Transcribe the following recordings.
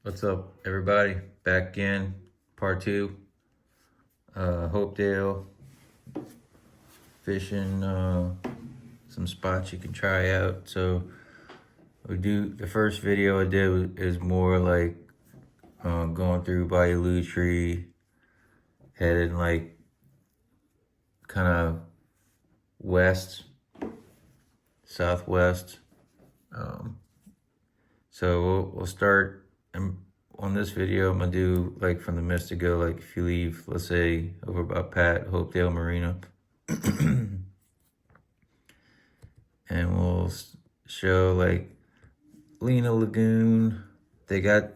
What's up, everybody? Back again, part two. Hopedale, fishing, some spots you can try out. So the first video I did is more like going through Bayou Tree, heading like kind of west, southwest. So we'll start. On this video, I'm gonna do like from the mist to go. Like if you leave, let's say over by Hopedale Marina, and we'll show like Lena Lagoon. They got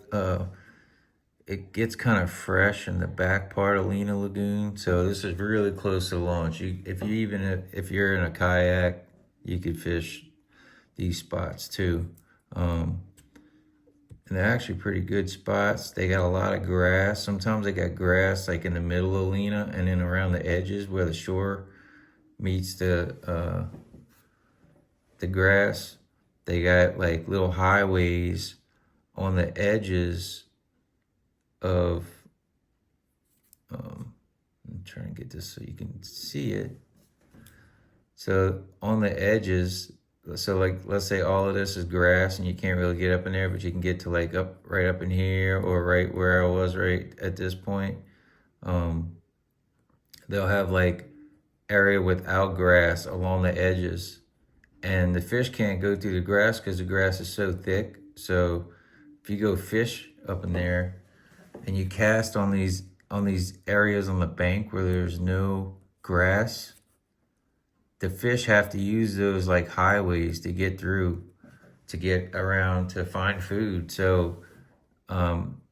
it gets kind of fresh in the back part of Lena Lagoon. So this is really close to launch. If you're in a kayak, you could fish these spots too. And they're actually pretty good spots. They got a lot of grass. Sometimes they got grass like in the middle of Lena, and then around the edges where the shore meets the grass. They got like little highways on the edges of, I'm trying to get this so you can see it. So on the edges, so like let's say all of this is grass and you can't really get up in there, but you can get to like right up in here or right where I was right at this point. They'll have like area without grass along the edges, and the fish can't go through the grass because the grass is so thick. So if you go fish up in there and you cast on these areas on the bank where there's no grass, the fish have to use those like highways to get through, to get around to find food. So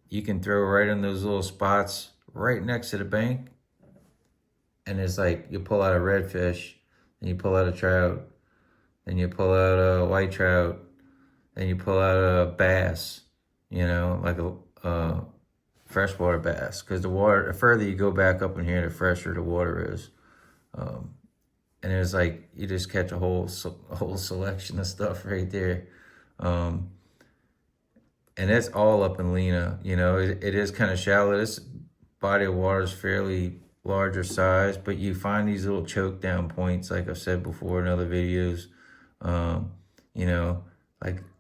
you can throw right in those little spots right next to the bank, and it's like you pull out a redfish, and you pull out a trout, and you pull out a white trout, and you pull out a bass, like a freshwater bass. Because the further you go back up in here, the fresher the water is. And it's like you just catch a whole selection of stuff right there. And it's all up in Lena. It is kind of shallow. This body of water is fairly larger size, but you find these little choke down points, like I've said before in other videos.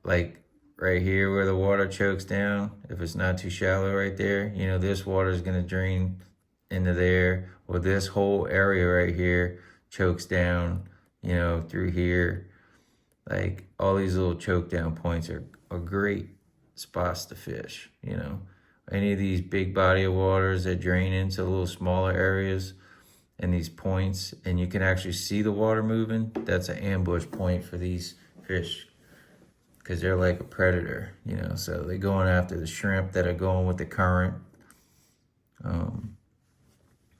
Like right here where the water chokes down, if it's not too shallow right there, this water is going to drain into there, or this whole area right here chokes down, through here. Like all these little choke down points are great spots to fish, Any of these big body of waters that drain into little smaller areas and these points, and you can actually see the water moving, that's an ambush point for these fish, because they're like a predator, so they're going after the shrimp that are going with the current.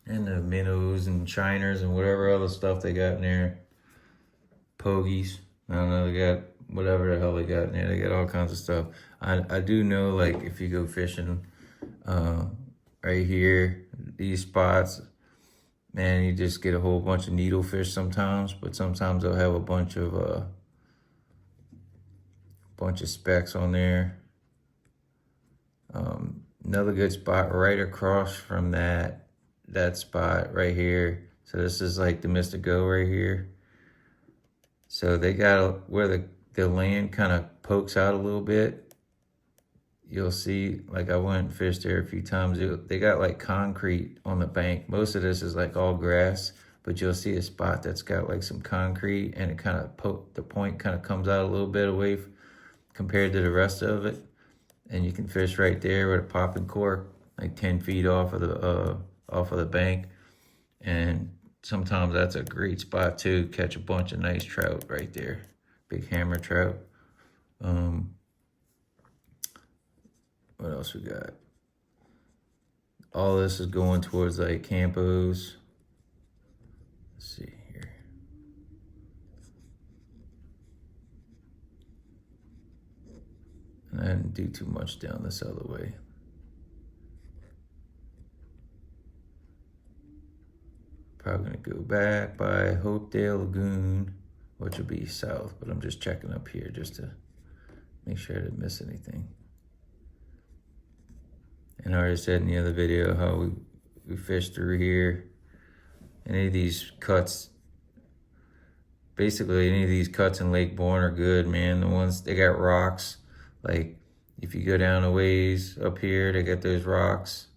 And the minnows and shiners and whatever other stuff they got in there. Pogies. I don't know, they got whatever the hell they got in there. They got all kinds of stuff. I do know, like, if you go fishing right here, these spots, man, you just get a whole bunch of needlefish sometimes, but sometimes they'll have a bunch of specks on there. Another good spot right across from that spot right here. So this is like the Mystico right here. So they got where the land kind of pokes out a little bit. You'll see, like I went and fished there a few times. They got like concrete on the bank. Most of this is like all grass, but you'll see a spot that's got like some concrete, and it kind of the point kind of comes out a little bit away compared to the rest of it. And you can fish right there with a popping cork, like 10 feet off of the bank. And sometimes that's a great spot too. Catch a bunch of nice trout right there. Big hammer trout. What else we got? All this is going towards like Campos. Let's see here. And I didn't do too much down this other way. Probably gonna go back by Hopedale Lagoon, which will be south, but I'm just checking up here just to make sure I didn't miss anything. And I already said in the other video how we fished through here. Any of these cuts, basically any of these cuts in Lake Borgne are good, man. The ones, they got rocks. Like if you go down a ways up here, they got those rocks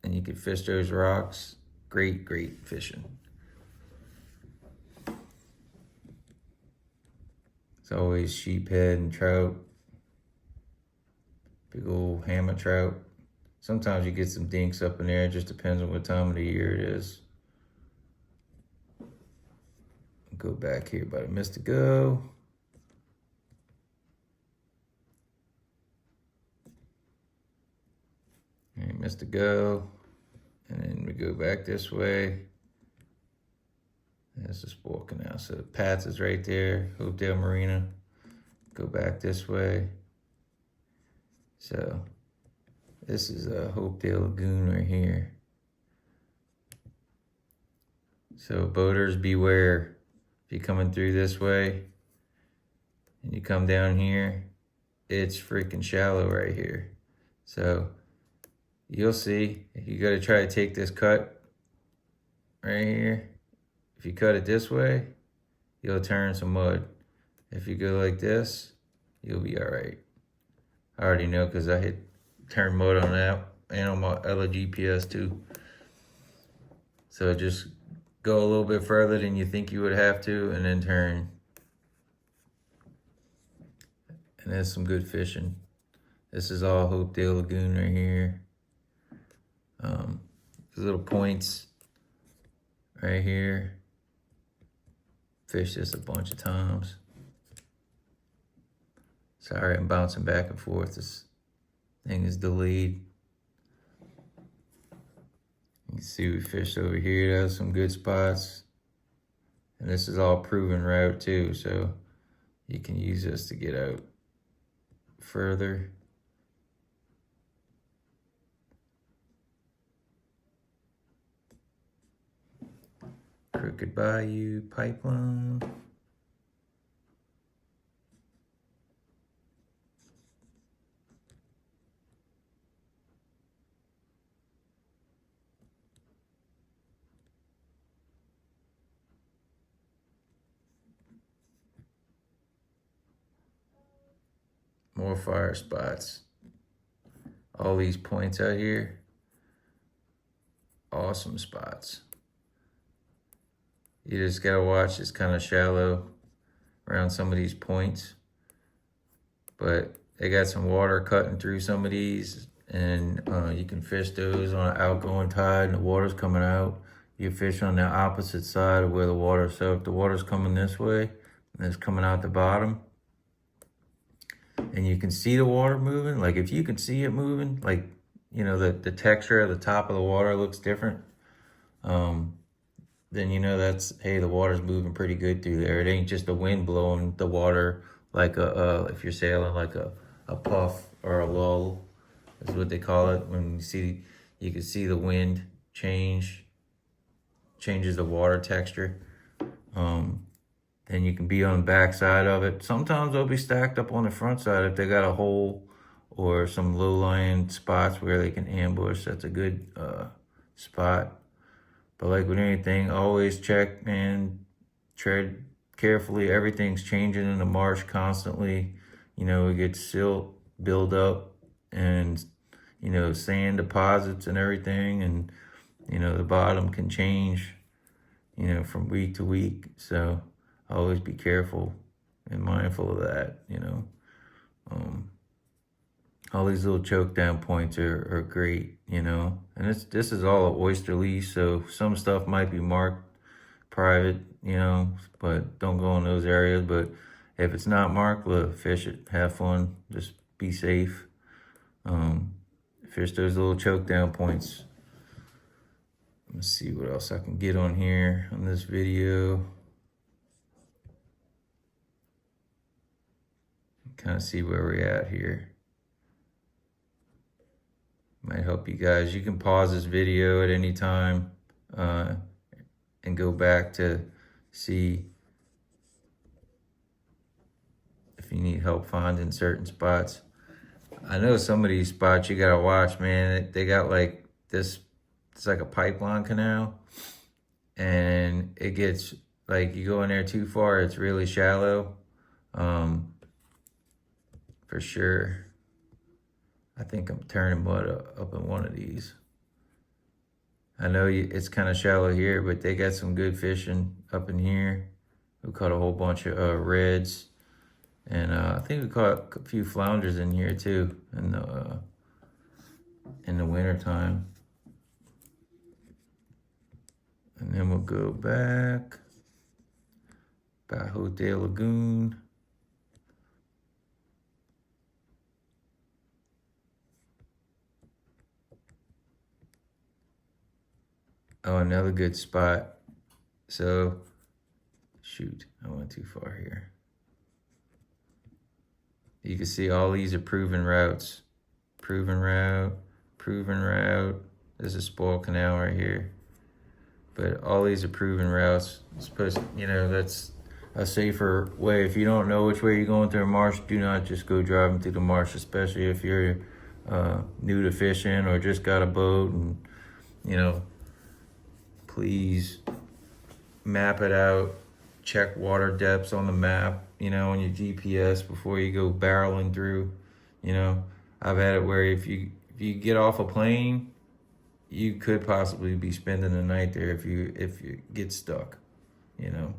and you can fish those rocks. Great, great fishing. It's always sheephead and trout. Big old hammer trout. Sometimes you get some dinks up in there. It just depends on what time of the year it is. Go back here, but I missed a go. And missed a go. And then we go back this way. There's the sport canal. So Pat's is right there, Hopedale Marina. Go back this way. So this is a Hopedale Lagoon right here. So boaters beware. If you're coming through this way and you come down here, it's freaking shallow right here. So you'll see, if you gotta try to take this cut right here, if you cut it this way, you'll turn some mud. If you go like this, you'll be all right. I already know because I hit turn mud on that and on my other GPS too. So just go a little bit further than you think you would have to and then turn. And there's some good fishing. This is all Hopedale Lagoon right here. There's little points right here. Fished this a bunch of times. Sorry, I'm bouncing back and forth. This thing is delayed. You can see we fished over here. There's some good spots. And this is all proven route too, so you can use this to get out further. Crooked Bayou Pipeline. More fire spots. All these points out here, awesome spots. You just gotta watch, it's kind of shallow around some of these points, but they got some water cutting through some of these, and you can fish those on an outgoing tide and the water's coming out. You fish on the opposite side of where the water, so if the water's coming this way and it's coming out the bottom, and you can see the water moving, like if you can see it moving, like, you know, the texture of the top of the water looks different, then you know that's, hey, the water's moving pretty good through there. It ain't just the wind blowing the water like if you're sailing like a puff or a lull, is what they call it. When you can see the wind changes the water texture. Then you can be on the back side of it. Sometimes they'll be stacked up on the front side if they got a hole or some low-lying spots where they can ambush. That's a good spot. But like with anything, always check and tread carefully. Everything's changing in the marsh constantly. You know, it gets silt build up and, you know, sand deposits and everything. And, you know, the bottom can change, you know, from week to week. So always be careful and mindful of that, you know. All these little choke down points are great, you know. And this is all an oyster lease, so some stuff might be marked private, you know, but don't go in those areas. But if it's not marked, look, fish it, have fun, just be safe. Fish those little choke down points. Let's see what else I can get on here on this video. Kind of see where we're at here. Might help you guys. You can pause this video at any time and go back to see if you need help finding certain spots. I know some of these spots you gotta watch, man. They got like this, it's like a pipeline canal, and it gets like you go in there too far, it's really shallow. Um, for sure. I think I'm turning mud up in one of these. I know it's kind of shallow here, but they got some good fishing up in here. We caught a whole bunch of reds, and I think we caught a few flounders in here too in the winter time. And then we'll go back by Hopedale Lagoon. Oh, another good spot. So, shoot, I went too far here. You can see all these are proven routes. Proven route, proven route. There's a spoil canal right here. But all these are proven routes. It's supposed, you know, that's a safer way. If you don't know which way you're going through a marsh, do not just go driving through the marsh, especially if you're new to fishing or just got a boat. And, you know, please map it out. Check water depths on the map, you know, on your GPS before you go barreling through. You know, I've had it where if you get off a plane, you could possibly be spending the night there if you get stuck. You know,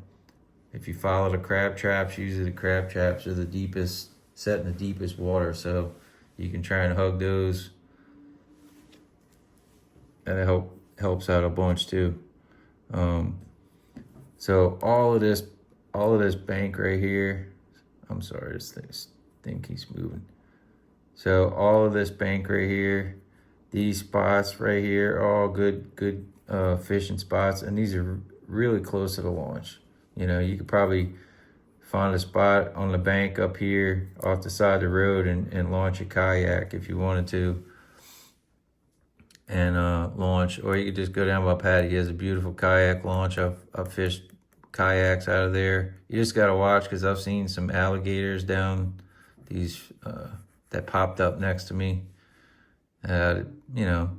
if you follow the crab traps, usually the crab traps are the deepest, set in the deepest water, so you can try and hug those, and it helps out a bunch too. So all of this bank right here, I'm sorry, this thing keeps moving. So all of this bank right here, these spots right here are all good fishing spots, and these are really close to the launch. You know, you could probably find a spot on the bank up here off the side of the road and launch a kayak if you wanted to, and launch, or you could just go down by Patty. He has a beautiful kayak launch. I've fished kayaks out of there. You just gotta watch, because I've seen some alligators down these that popped up next to me. You know,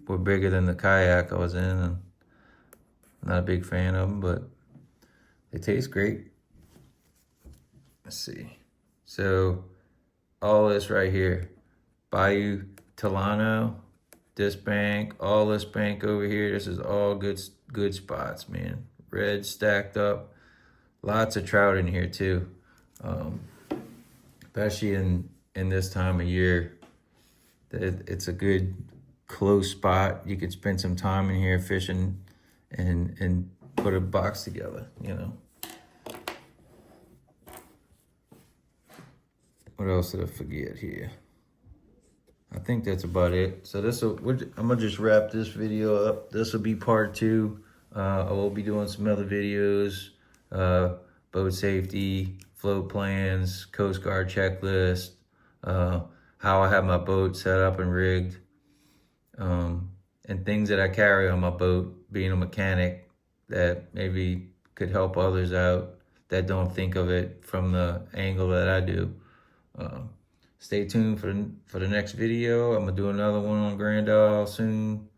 were bigger than the kayak I was in, and I'm not a big fan of them, but they taste great. Let's see. So all this right here, Bayou Tilano, this bank, all this bank over here, this is all good spots, man. Red stacked up, lots of trout in here too, especially in this time of year. It's a good close spot. You could spend some time in here fishing and put a box together, you know. What else did I forget here? I think that's about it. So I'm gonna just wrap this video up. This will be part 2. I will be doing some other videos, boat safety, float plans, Coast Guard checklist, how I have my boat set up and rigged, and things that I carry on my boat, being a mechanic, that maybe could help others out that don't think of it from the angle that I do. Stay tuned for the next video. I'm gonna do another one on Grand Isle soon.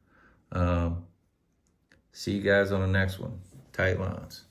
See you guys on the next one. Tight lines.